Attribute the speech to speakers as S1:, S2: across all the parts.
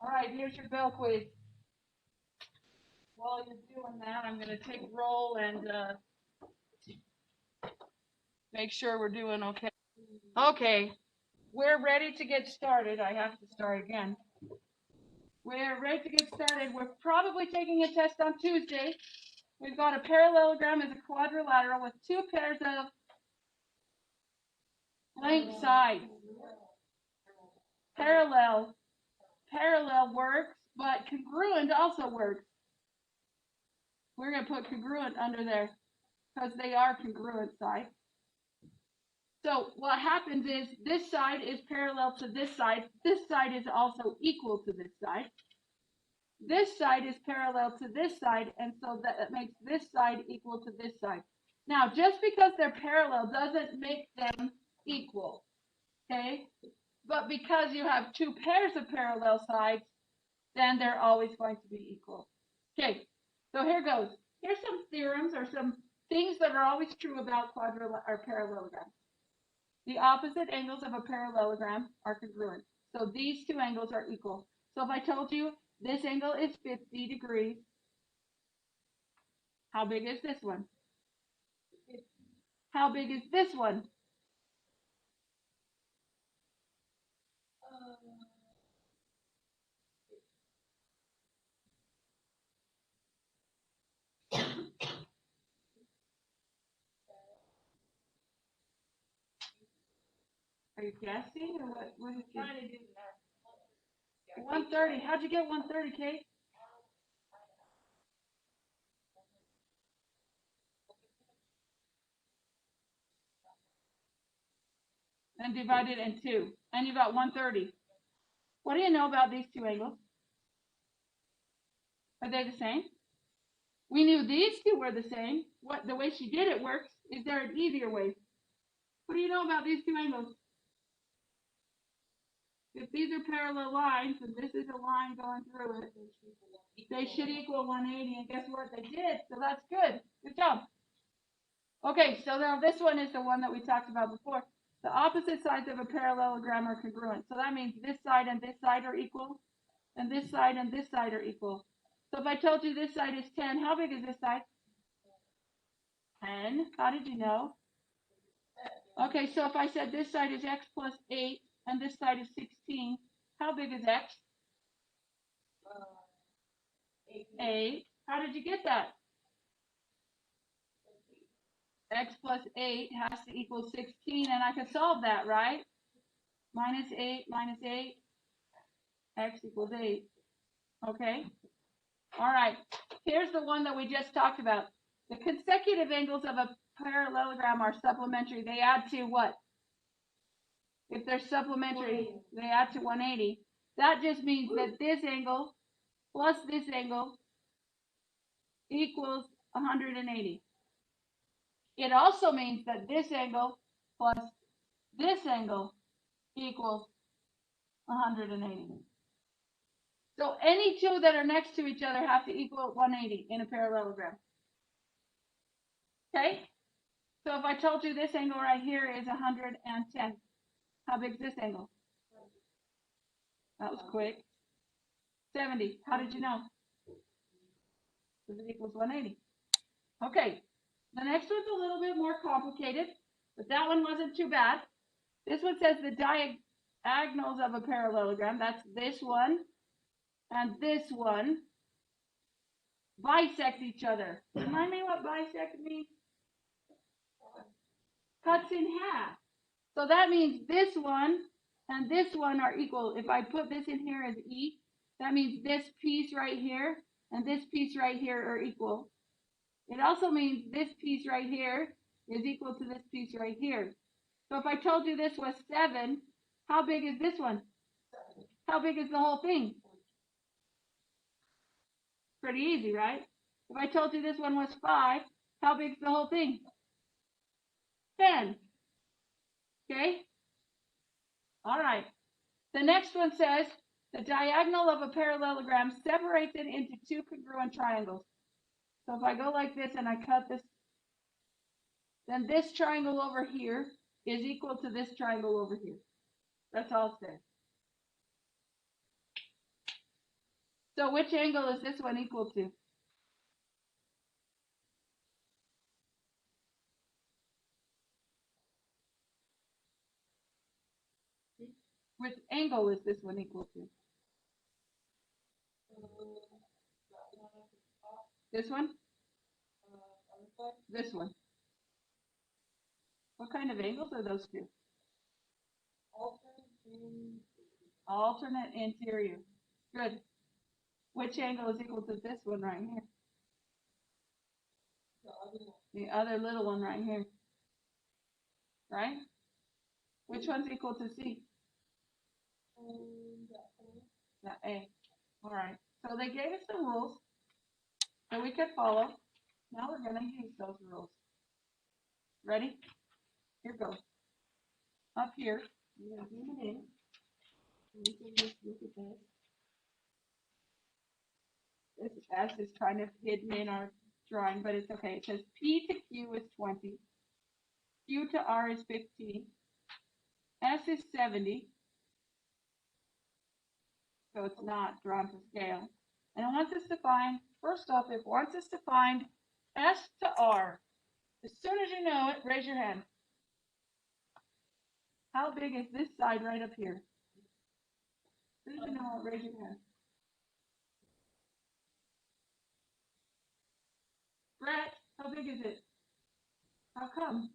S1: All right, here's your bell quiz. While you're doing that, I'm going to take roll and make sure we're doing okay. Okay, we're ready to get started. I have to start again. We're ready to get started. We're probably taking a test on Tuesday. We've got a parallelogram as a quadrilateral with two pairs of length sides. Parallel works, but congruent also works. We're going to put congruent under there because they are congruent sides. So what happens is this side is parallel to this side. This side is also equal to this side. This side is parallel to this side, and so that makes this side equal to this side. Now, just because they're parallel doesn't make them equal, okay? But because you have two pairs of parallel sides, then they're always going to be equal. Okay, so here goes. Here's some theorems or some things that are always true about parallelograms. The opposite angles of a parallelogram are congruent. So these two angles are equal. So if I told you this angle is 50 degrees, how big is this one? How big is this one? Are you guessing or what? What is it? 130. How'd you get 130, Kate? And divide it in two. And you got 130. What do you know about these two angles? Are they the same? We knew these two were the same. What the way she did it works. Is there an easier way? What do you know about these two angles? If these are parallel lines and this is a line going through it, they should equal 180. And guess what? They did. So that's good. Good job. Okay, so now this one is the one that we talked about before. The opposite sides of a parallelogram are congruent. So that means this side and this side are equal, and this side and this side are equal. So if I told you this side is 10, how big is this side? 10. How did you know? Okay, so if I said this side is x plus 8 and this side is 16, how big is x? 8. How did you get that? X plus 8 has to equal 16, and I can solve that, right? Minus 8 minus 8, x equals 8. Okay? All right. Here's the one that we just talked about. The consecutive angles of a parallelogram are supplementary. They add to what? If they're supplementary, they add to 180. That just means that this angle plus this angle equals 180. It also means that this angle plus this angle equals 180. So any two that are next to each other have to equal 180 in a parallelogram. Okay? So if I told you this angle right here is 110, how big is this angle? That was quick. 70. How did you know? Because it equals 180. Okay. The next one's a little bit more complicated, but that one wasn't too bad. This one says the diagonals of a parallelogram, that's this one and this one, bisect each other. Remind me what bisect means? Cuts in half. So that means this one and this one are equal. If I put this in here as E, that means this piece right here and this piece right here are equal. It also means this piece right here is equal to this piece right here. So if I told you this was 7, how big is this one? How big is the whole thing? Pretty easy, right? If I told you this one was 5, how big is the whole thing? 10. Okay? All right. The next one says the diagonal of a parallelogram separates it into two congruent triangles. So if I go like this and I cut this, then this triangle over here is equal to this triangle over here. That's all it says. So which angle is this one equal to? Which angle is this one equal to? This one? This one. What kind of angles are those two? Alternate interior. Good. Which angle is equal to this one right here? The other little one right here. Right? Which one's equal to C? The A. All right. So they gave us some rules that we could follow. Now we're going to use those rules. Ready? Here goes. Up here, we're going to zoom it in. We can just look at this. This S is kind of hidden in our drawing, but it's okay. It says P to Q is 20. Q to R is 15. S is 70. So it's not drawn to scale. And it wants us to find, first off, it wants us to find S to R. As soon as you know it, raise your hand. How big is this side right up here? As soon as you know it, raise your hand. Brett, how big is it? How come?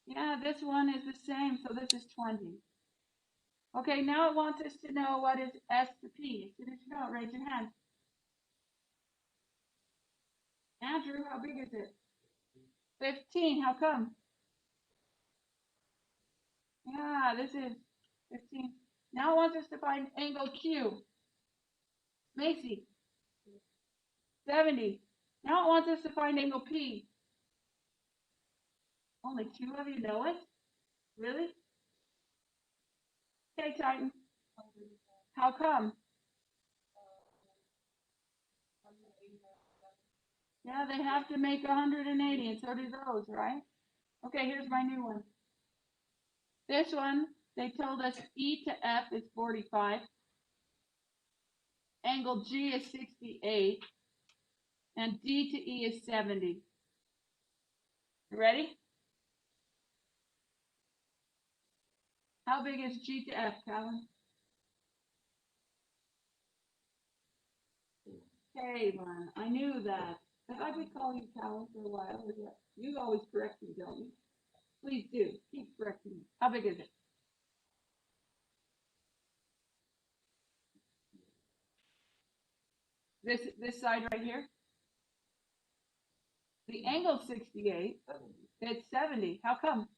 S1: Yeah, this one is the same, so this is 20. Okay, now it wants us to know what is S to P. As soon as you know it, raise your hand. Andrew, how big is it? 15, how come? Yeah, this is 15. Now it wants us to find angle Q. Macy. 70. Now it wants us to find angle P. Only 2 of you know it? Really? Okay, Titan. How come? Yeah, they have to make 180, and so do those, right? Okay, here's my new one. This one, they told us E to F is 45. Angle G is 68. And D to E is 70. You ready? How big is G to F, Calvin? Calvin, I knew that. If I could call you Calvin for a while, you always correct me, don't you? Please do. Keep correcting me. How big is it? This side right here? The angle's 68. It's 70. How come?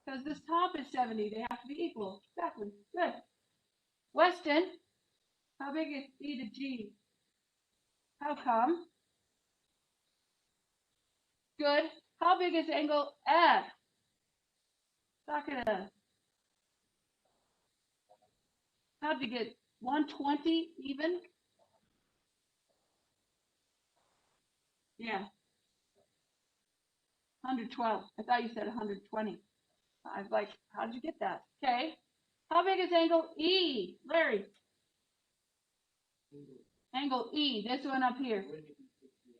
S1: Because this top is 70. They have to be equal. Exactly. Good. Weston, how big is E to G? How come? Good. How big is angle F? Suck it up. How'd you get 120 even? Yeah. 112. I thought you said 120. I was like, how'd you get that? Okay. How big is angle E? Larry. Angle E. This one up here.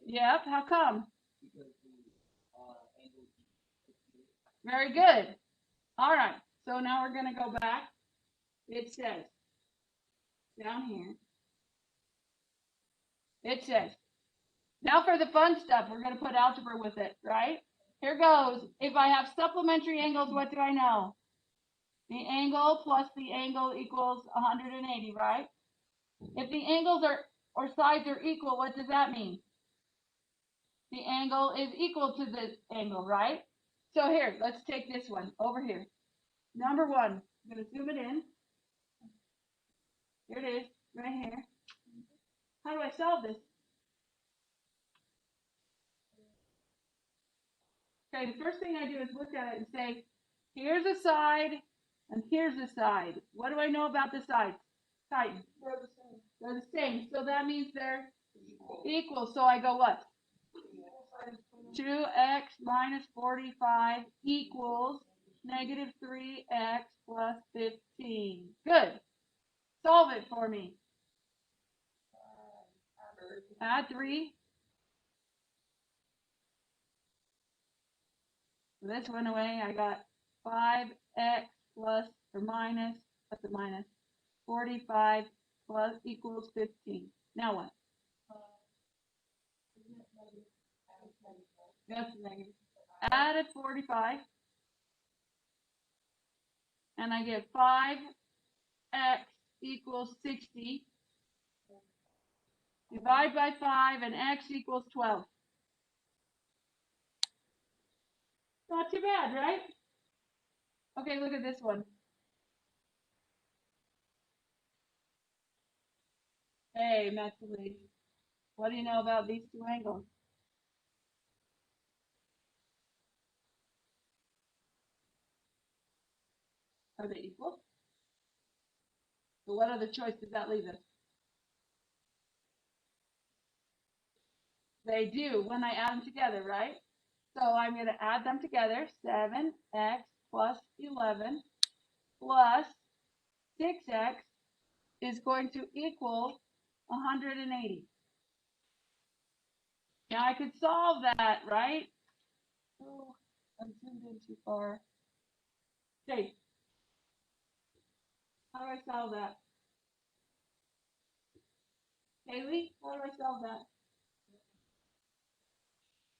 S1: Yep. How come? Very good. All right. So now we're going to go back. It says down here. It says, now for the fun stuff, we're going to put algebra with it, right? Here goes. If I have supplementary angles, what do I know? The angle plus the angle equals 180, right? If the angles or sides are equal, what does that mean? The angle is equal to this angle, right? So here, let's take this one over here. Number 1, I'm going to zoom it in. Here it is, right here. How do I solve this? Okay, the first thing I do is look at it and say, here's a side and here's a side. What do I know about the sides? Tighten. They're the same. So that means they're equal. So I go what? 2x minus 45 equals negative 3x plus 15. Good. Solve it for me. Add 3. This went away. I got 5x plus or minus, that's a minus, 45 plus equals 15. Now what? That's negative. Added 45. And I get 5x equals 60. Divide by 5 and x equals 12. Not too bad, right? Okay, look at this one. Hey, Maxine, what do you know about these two angles? Are they equal? So what other choice does that leave us? They do when I add them together, right? So I'm going to add them together. 7x plus 11 plus 6x is going to equal 180. Now I could solve that, right? Oh, I'm zoomed in too far. Okay. How do I solve that? Haley, how do I solve that?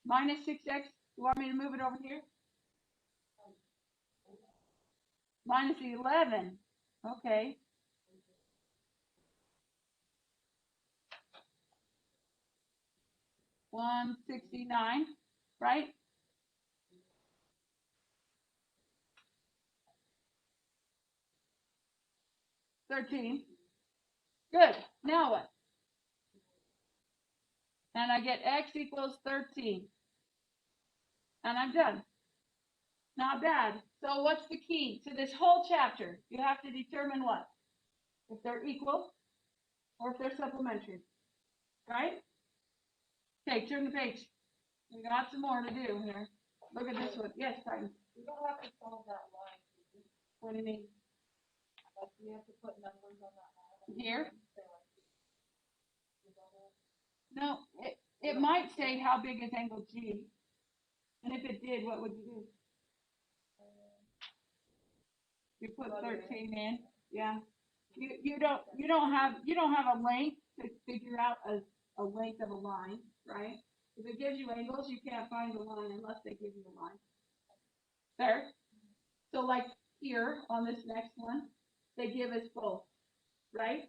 S1: Minus 6x. You want me to move it over here? Minus 11. Okay. $169, right? $13. Good. Now what? And I get x equals 13. And I'm done. Not bad. So what's the key to this whole chapter? You have to determine what? If they're equal or if they're supplementary. Right? Okay, turn the page. We got some more to do here. Look at this one. Yes, Titan.
S2: We don't have to solve that line.
S1: What do you mean?
S2: Like we have to put numbers on that line.
S1: Here? No, it might say how big is angle G. And if it did, what would you do? You put 13 in. Yeah. You don't have a length to figure out a length of a line, right? If it gives you angles, you can't find the line unless they give you a line. There. So like here on this next one, they give us both, right?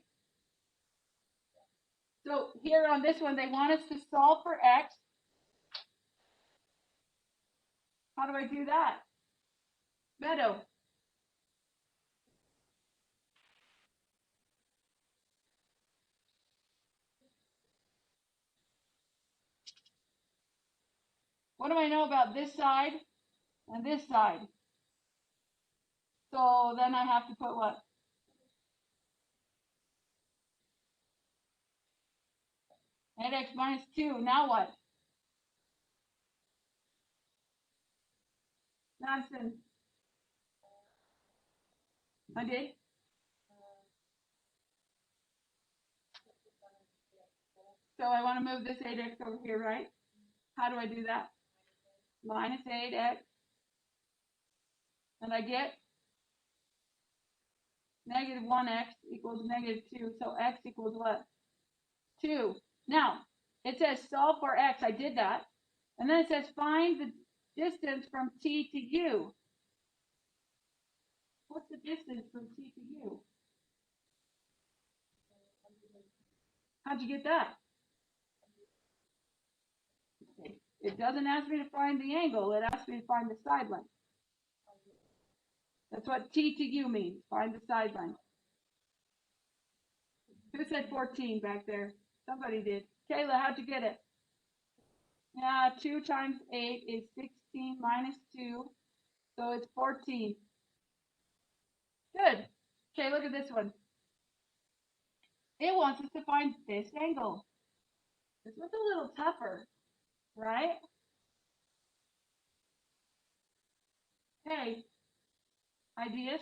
S1: So here on this one, they want us to solve for x. How do I do that? Meadow. What do I know about this side and this side? So then I have to put what? And x minus 2. Now what? Nonsense. I did. So I want to move this 8x over here, right? How do I do that? Minus 8x. And I get negative 1x equals negative 2. So x equals what? 2. Now, it says solve for x. I did that. And then it says find the distance from t to u. What's the distance from t to u? How'd you get that? It doesn't ask me to find the angle. It asks me to find the side length. That's what t to u means. Find the side length. Who said 14 back there? Somebody did. Kayla, how'd you get it? Yeah, 2 times 8 is 16 minus 2. So it's 14. Good. Okay, look at this one. It wants us to find this angle. This one's a little tougher, right? Hey, ideas?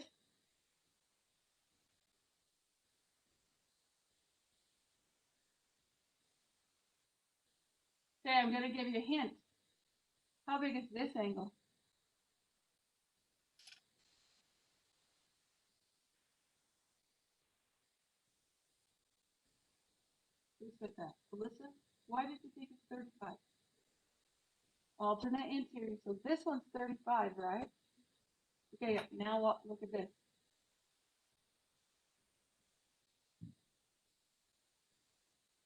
S1: Okay, I'm going to give you a hint. How big is this angle? Who's with that? Alyssa? Why did you think it's 35? Alternate interior. So this one's 35, right? Okay, now look at this.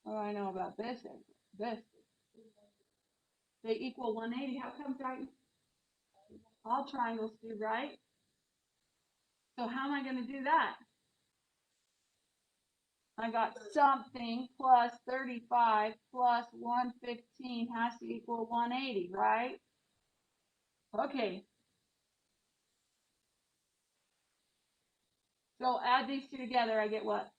S1: Oh, I know about this angle. This. They equal 180. How come, Titan? All triangles do, right? So how am I going to do that? I got something plus 35 plus 115 has to equal 180, right? Okay. So add these two together, I get what?